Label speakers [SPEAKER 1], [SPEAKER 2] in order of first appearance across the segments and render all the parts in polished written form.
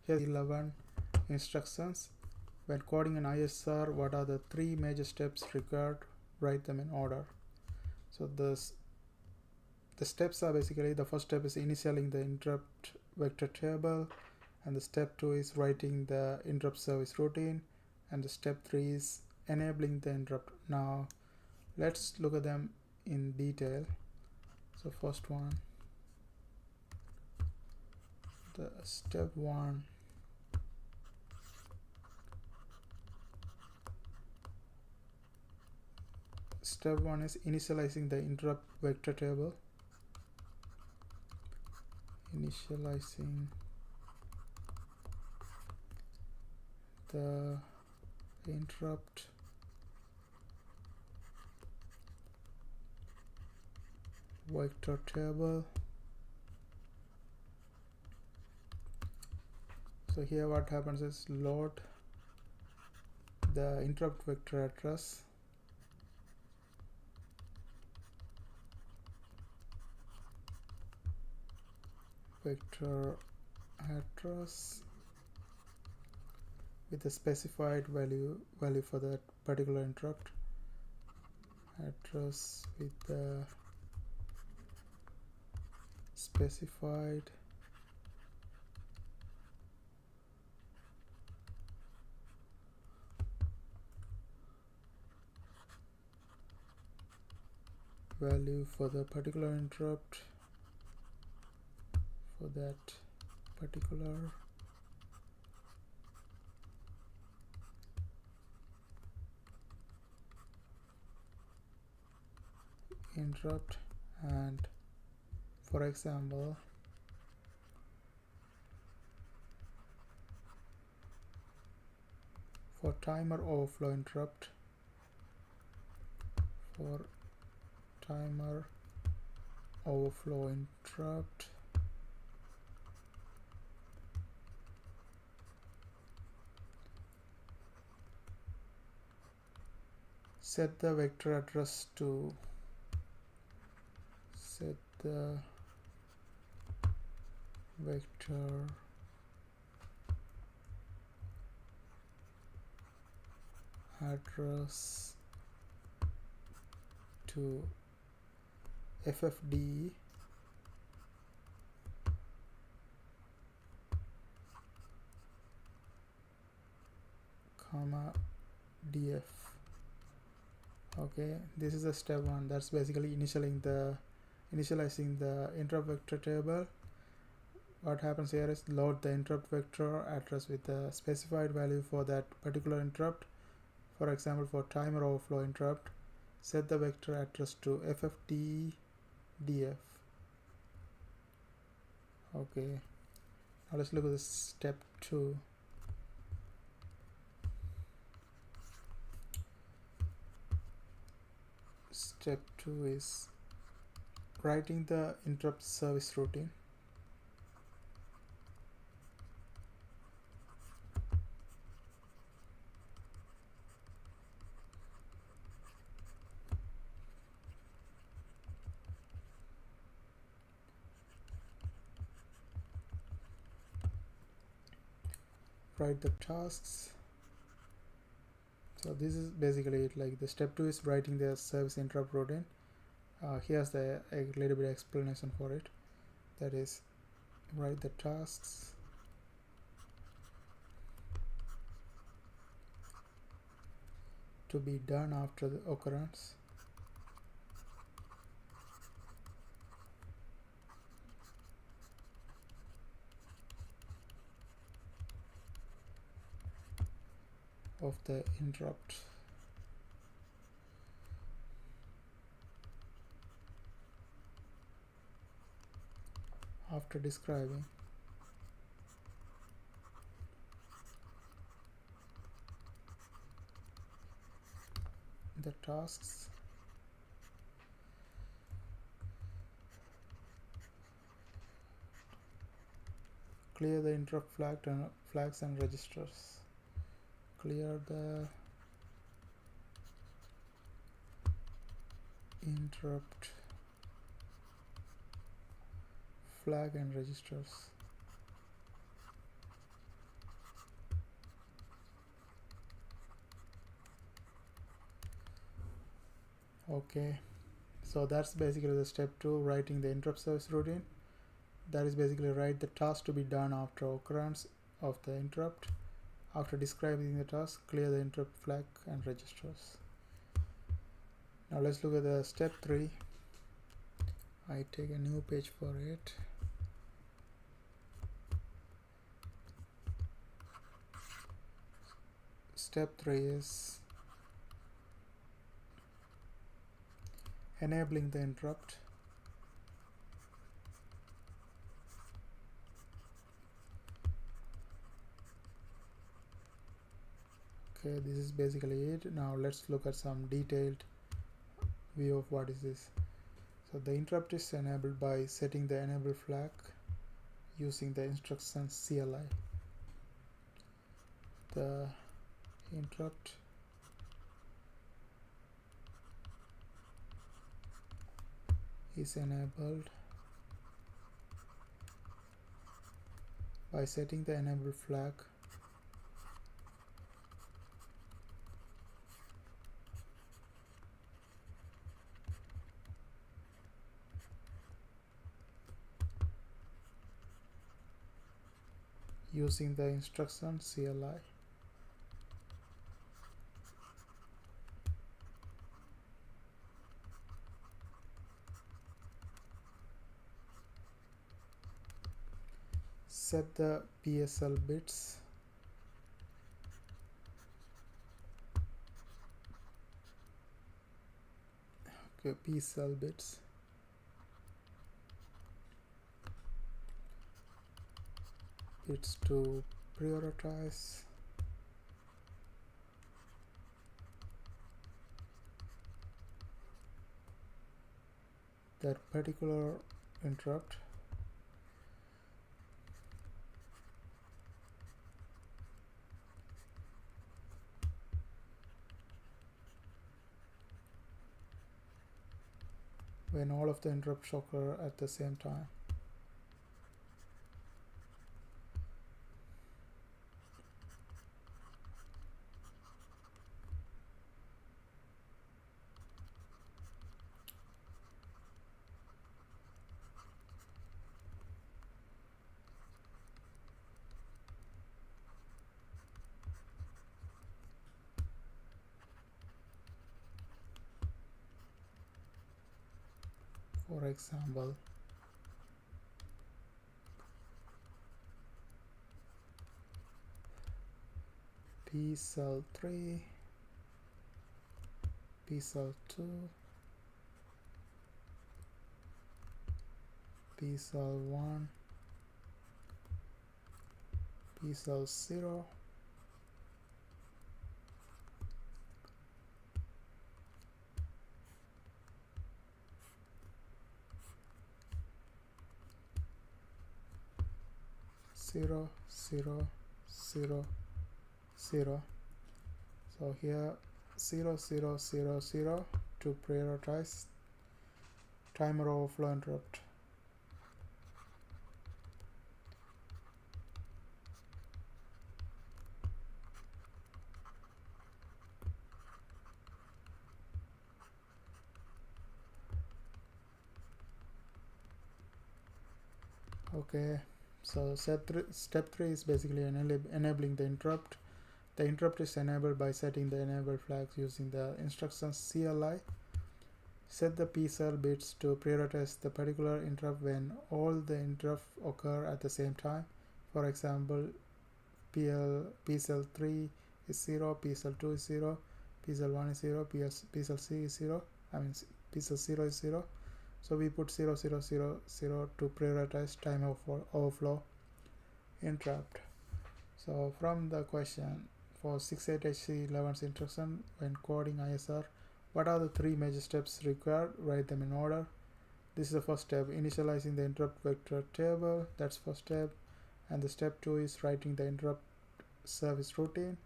[SPEAKER 1] Here's 11 instructions. When coding an ISR, what are the 3 major steps required? Write them in order. So the steps are basically, the first step is initializing the interrupt vector table, and the step 2 is writing the interrupt service routine, and the step 3 is enabling the interrupt. Now let's look at them in detail. So first one, the step 1, step 1 is initializing the interrupt vector table. Initializing the interrupt vector table. So here what happens is load the interrupt vector address, with a specified value for that particular interrupt, address with the specified value for the particular interrupt for that particular interrupt. And for example, for timer overflow interrupt, set the vector address to FFD comma df. Okay, this is a step 1. That's basically initializing the interrupt vector table. What happens here is load the interrupt vector address with the specified value for that particular interrupt. For example, for timer overflow interrupt, set the vector address to FFD-df. Okay, now let's look at the step 2. Step 2 is writing the interrupt service routine. Write the tasks. So this is basically it. Like the step 2 is writing the service interrupt routine. Here's a little bit of explanation for it. That is, write the tasks to be done after the occurrence of the interrupt. After describing the tasks, clear the interrupt flags and registers. Clear the interrupt flag and registers. Okay, so that's basically the step 2, writing the interrupt service routine. That is basically write the task to be done after occurrence of the interrupt. After describing the task, clear the interrupt flag and registers. Now let's look at the step 3. I take a new page for it. Step 3 is enabling the interrupt. Okay, this is basically it. Now let's look at some detailed view of what is this. So the interrupt is enabled by setting the enable flag using the instruction CLI. The interrupt is enabled by setting the enable flag using the instruction CLI. Set the PSL bits. Okay, PSL bits. Bits to prioritize that particular interrupt. When all of the interrupts occur at the same time. For example, P cell 3, P cell 2, P cell 1, P cell 0, zero, 0, 0, 0. So here 0, 0, 0, 0 to prioritize timer overflow interrupt. Okay, so step 3 is basically enabling the interrupt. The interrupt is enabled by setting the enable flags using the instruction CLI. Set the PSL bits to prioritize the particular interrupt when all the interrupts occur at the same time. For example, PSL 3 is 0, PSL 2 is 0, PSL 1 is 0, PSL C is 0, PSL 0 is 0. So we put 0, 0, 0, 0 to prioritize time overflow interrupt. So from the question, for 68HC11's instruction when coding ISR, what are the 3 major steps required? Write them in order. This is the first step, initializing the interrupt vector table. That's first step. And the step 2 is writing the interrupt service routine.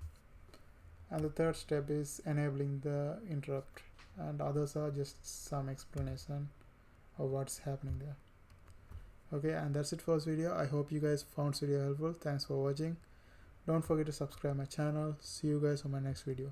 [SPEAKER 1] And the third step is enabling the interrupt. And others are just some explanation of what's happening there. Okay, and that's it for this video. I hope you guys found this video helpful. Thanks for watching. Don't forget to subscribe my channel. See you guys on my next video.